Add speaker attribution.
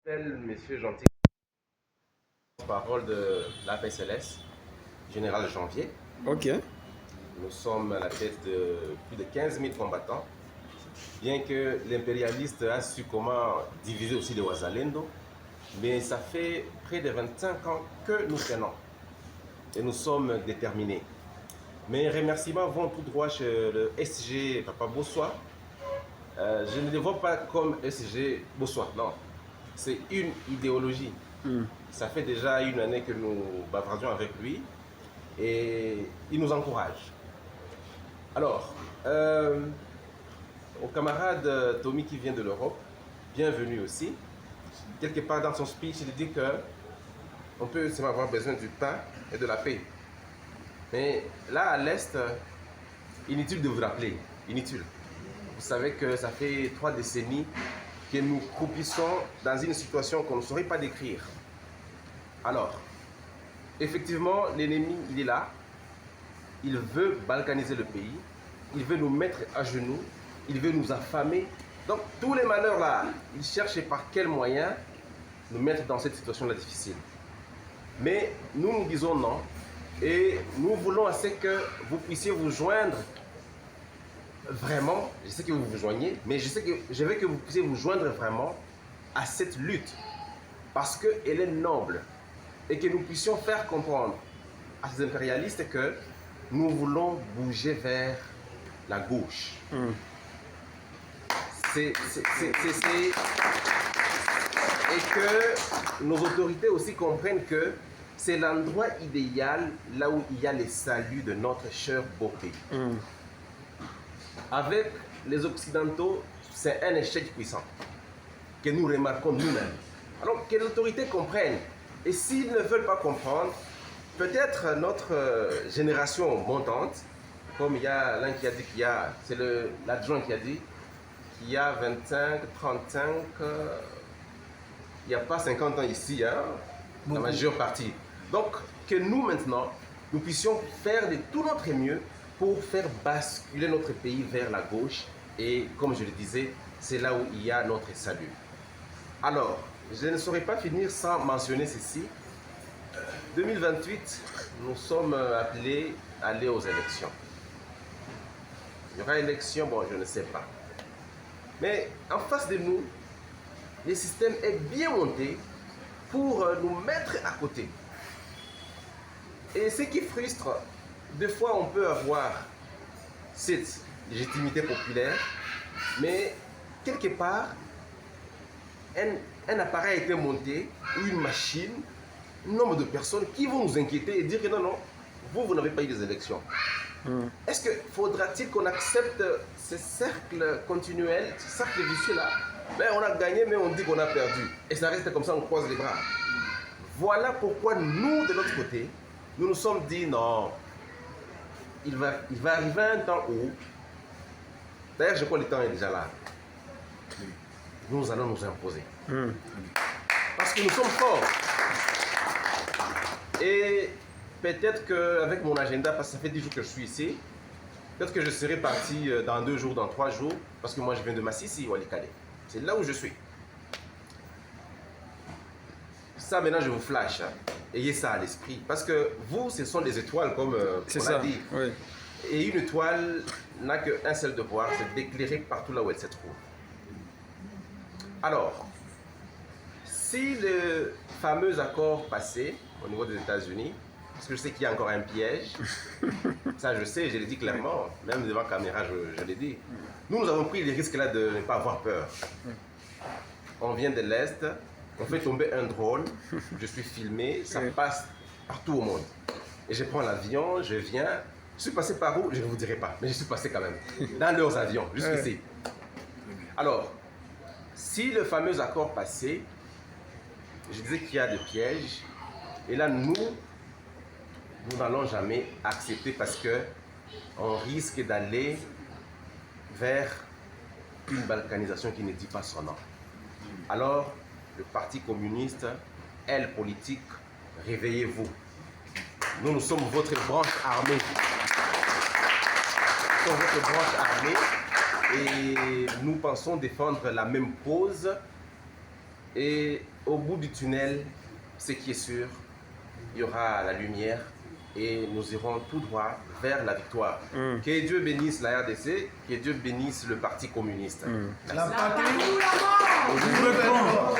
Speaker 1: m'appelle Monsieur Gentil, parole de l'APSLS, Général Janvier.
Speaker 2: Ok.
Speaker 1: Nous sommes à la tête de plus de 15 000 combattants. Bien que l'impérialiste a su comment diviser aussi les Ouazalendo, mais ça fait près de 25 ans que nous tenons et nous sommes déterminés. Mes remerciements vont tout droit chez le SG Papa Bossois. Je ne le vois pas comme SG Bossois, non. C'est une idéologie. Ça fait déjà une année que nous bavardions avec lui et il nous encourage. Alors, au camarade Tommy qui vient de l'Europe, bienvenue aussi. Quelque part dans son speech, il dit que on peut seulement avoir besoin du pain et de la paix. Mais là, à l'Est, inutile de vous rappeler, inutile. Vous savez que ça fait 3 décennies que nous croupissons dans une situation qu'on ne saurait pas décrire. Alors, effectivement, l'ennemi, il est là. Il veut balkaniser le pays. Il veut nous mettre à genoux. Il veut nous affamer. Donc, tous les malheurs là, il cherche par quel moyen nous mettre dans cette situation-là difficile. Mais nous, nous disons non. Et nous voulons assez que vous puissiez vous joindre. Vraiment, je sais que vous vous joignez, mais je veux que vous puissiez vous joindre vraiment à cette lutte. Parce qu'elle est noble. Et que nous puissions faire comprendre à ces impérialistes que nous voulons bouger vers la gauche. Et que nos autorités aussi comprennent que c'est l'endroit idéal là où il y a le salut de notre cher beau pays. Avec les Occidentaux, c'est un échec puissant que nous remarquons nous-mêmes. Alors que les autorités comprennent. Et s'ils ne veulent pas comprendre, peut-être notre génération montante, comme il y a l'un qui a dit qu'il y a, c'est l'adjoint qui a dit, qu'il y a 25, 35, il n'y a pas 50 ans ici, hein, la majeure partie. Donc, que nous maintenant, nous puissions faire de tout notre mieux pour faire basculer notre pays vers la gauche. Et comme je le disais, c'est là où il y a notre salut. Alors, je ne saurais pas finir sans mentionner ceci. 2028, nous sommes appelés à aller aux élections. Il y aura élection, bon, je ne sais pas. Mais en face de nous, le système est bien monté pour nous mettre à côté. Et ce qui frustre, des fois on peut avoir cette légitimité populaire, mais quelque part, un appareil a été monté, ou une machine, un nombre de personnes qui vont nous inquiéter et dire que non, non, vous n'avez pas eu des élections. Est-ce que faudra-t-il qu'on accepte ces cercles continuels, ces cercles vicieux-là? Ben, on a gagné, mais on dit qu'on a perdu. Et ça reste comme ça, on croise les bras. Voilà pourquoi nous, de l'autre côté, nous nous sommes dit non, il va arriver un temps où, d'ailleurs je crois que le temps est déjà là, nous allons nous imposer. Parce que nous sommes forts. Et peut-être qu'avec mon agenda, parce que ça fait 10 jours que je suis ici, peut-être que je serai parti dans 2 jours, dans 3 jours, parce que moi je viens de Massissi, Walikale. C'est là où je suis. Ça maintenant je vous flash, hein. Ayez ça à l'esprit. Parce que vous, ce sont des étoiles, comme on a dit.
Speaker 2: Oui.
Speaker 1: Et une étoile n'a qu'un seul devoir, c'est d'éclairer partout là où elle se trouve. Alors, si le fameux accord passé au niveau des États-Unis, parce que je sais qu'il y a encore un piège, ça je sais, je l'ai dit clairement, même devant la caméra je l'ai dit. Nous avons pris les risques là de ne pas avoir peur. On vient de l'Est, on fait tomber un drone, je suis filmé, ça passe partout au monde. Et je prends l'avion, je viens, je suis passé par où? Je ne vous dirai pas, mais je suis passé quand même, dans leurs avions, jusqu'ici. Alors, si le fameux accord passé, je disais qu'il y a des pièges, et là nous n'allons jamais accepter parce que on risque d'aller vers une balkanisation qui ne dit pas son nom. Alors, le Parti communiste, aile politique, réveillez-vous. Nous sommes votre branche armée. Nous sommes votre branche armée et nous pensons défendre la même cause Et au bout du tunnel, ce qui est sûr, il y aura la lumière et nous irons tout droit vers la victoire. Que Dieu bénisse la RDC, que Dieu bénisse le Parti communiste.
Speaker 2: La patrie ou la mort.